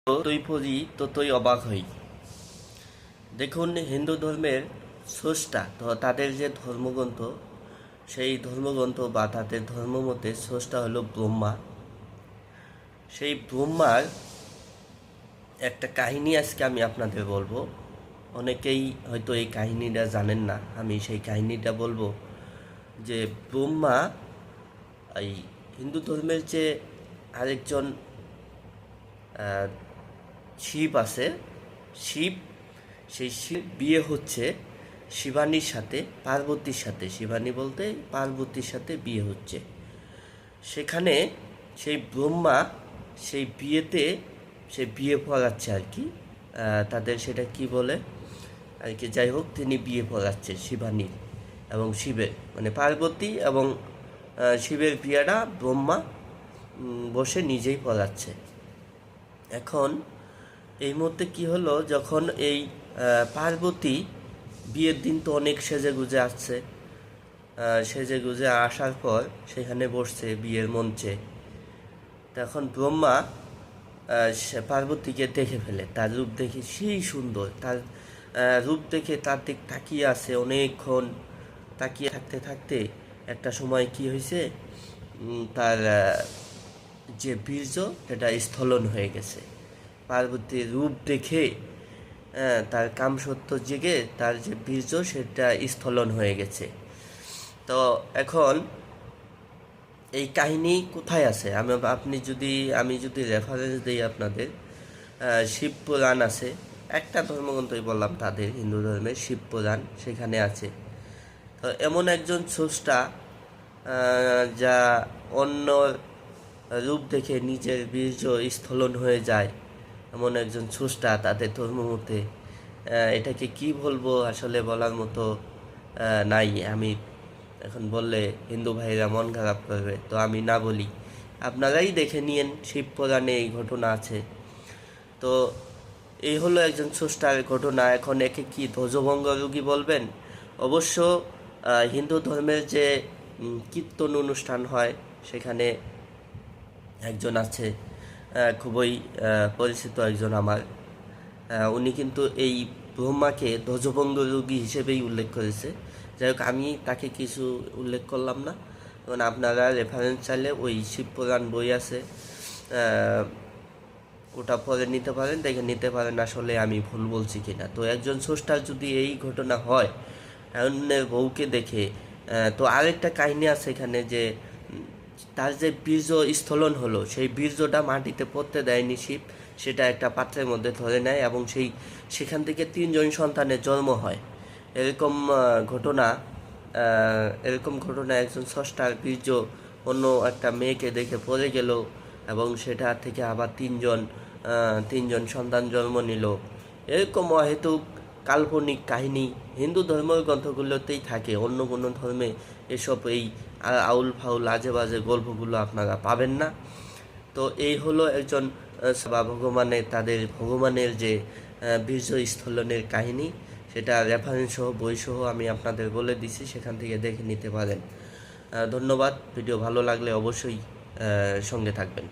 যতই পড়ি ততই অবাক হই। দেখুন, হিন্দু ধর্মের স্রষ্টা তো তাদের যে ধর্মগ্রন্থ, সেই ধর্মগ্রন্থ বা তাদের ধর্মমতে স্রষ্টা হলো ব্রহ্মা। সেই ব্রহ্মার একটা কাহিনী আজকে আমি আপনাদের বলবো। অনেকেই হয়তো এই কাহিনীটা জানেন না, আমি সেই কাহিনীটা বলবো। যে ব্রহ্মা, এই হিন্দু ধর্মের যে আরেকজন শিব আছে, শিব, সেই শিব বিয়ে হচ্ছে শিবানীর সাথে, পার্বতীর সাথে। শিবানী বলতে পার্বতীর সাথে বিয়ে হচ্ছে। সেখানে সেই ব্রহ্মা সেই বিয়েতে সে বিয়ে পড়াচ্ছে আর কি। তাদের সেটা কি বলে আর কি, যাই হোক, তিনি বিয়ে পড়াচ্ছে শিবানীর এবং শিবের, মানে পার্বতী এবং শিবের বিয়েটা ব্রহ্মা বসে নিজেই পড়াচ্ছে। এখন এই মুহূর্তে কি হলো, যখন এই পার্বতী বিয়ের দিন তো অনেক সেজে গুজে আসছে, সেজে গুজে আসার পর সেখানে বসছে বিয়ের মঞ্চে। তখন ব্রহ্মা সে পার্বতীকে দেখে ফেলে, তার রূপ দেখে সেই সুন্দর, তার রূপ দেখে তার দিক তাকিয়ে আছে অনেকক্ষণ। তাকিয়ে থাকতে থাকতে একটা সময় কি হয়েছে, তার যে বীর্য সেটা স্খলন হয়ে গেছে। পার্বতীর রূপ দেখে তার কামসত্য জেগে তার যে বীর্য সেটা স্খলন হয়ে গেছে। তো এখন এই কাহিনী কোথায় আছে? আমি যদি রেফারেন্স দিই আপনাদের, শিব পুরাণ আছে, একটা ধর্মগ্রন্থই বললাম তাদের, হিন্দু ধর্মের শিব পুরাণ, সেখানে আছে। তো এমন একজন স্রষ্টা যা অন্য রূপ দেখে নিজের বীর্য স্খলন হয়ে যায়, এমন একজন স্রষ্টা তাদের ধর্মমতে, এটাকে কি বলবো আসলে বলার মতো নাই। আমি এখন বললে হিন্দু ভাইরা মন খারাপ করবে, তো আমি না বলি, আপনারাই দেখে নিয়েন, শিব পুরাণে এই ঘটনা আছে। তো এই হলো একজন স্রষ্টার ঘটনা। এখন একে কি ধ্বজভঙ্গ রোগী বলবেন? অবশ্য হিন্দু ধর্মের যে কীর্তন অনুষ্ঠান হয়, সেখানে একজন আছে, খুবই পরিচিত একজন আমার, উনি কিন্তু এই ব্রহ্মাকে ধ্বজভঙ্গ রোগী হিসেবেই উল্লেখ করেছে। যাই হোক, আমি তাকে কিছু উল্লেখ করলাম না। কারণ আপনারা রেফারেন্স চাইলে ওই শিবপুরাণ বই আছে, ওটা পরে নিতে পারেন, দেখে নিতে পারেন আসলে আমি ভুল বলছি কিনা। তো একজন স্রষ্টার যদি এই ঘটনা হয় অন্যের বউকে দেখে, তো আরেকটা কাহিনী আছে এখানে, যে তার যে বীর্য স্খলন হলো, সেই বীর্যটা মাটিতে পড়তে দেয়নি শিব, সেটা একটা পাত্রের মধ্যে ধরে নেয় এবং সেখান থেকে 3জন সন্তানের জন্ম হয়। এরকম ঘটনা এরকম ঘটনা একজন স্রষ্টার বীর্য অন্য একটা মেয়েকে দেখে পড়ে গেল এবং সেটা থেকে আবার তিনজন সন্তান জন্ম নিল। এরকম অহেতুক কাল্পনিক কাহিনী হিন্দু ধর্মের গ্রন্থগুলোতেই থাকে, অন্য কোনো ধর্মে এসব এই আউল ফাউল আজে বাজে গল্পগুলো আপনারা পাবেন না। তো এই হলো একজন বা তাদের ভগবানের যে বীর্য স্খলনের কাহিনী, সেটা রেফারেন্স সহ বই সহ আমি আপনাদের বলে দিছি, সেখান থেকে দেখে নিতে পারেন। ধন্যবাদ। ভিডিও ভালো লাগলে অবশ্যই সঙ্গে থাকবেন।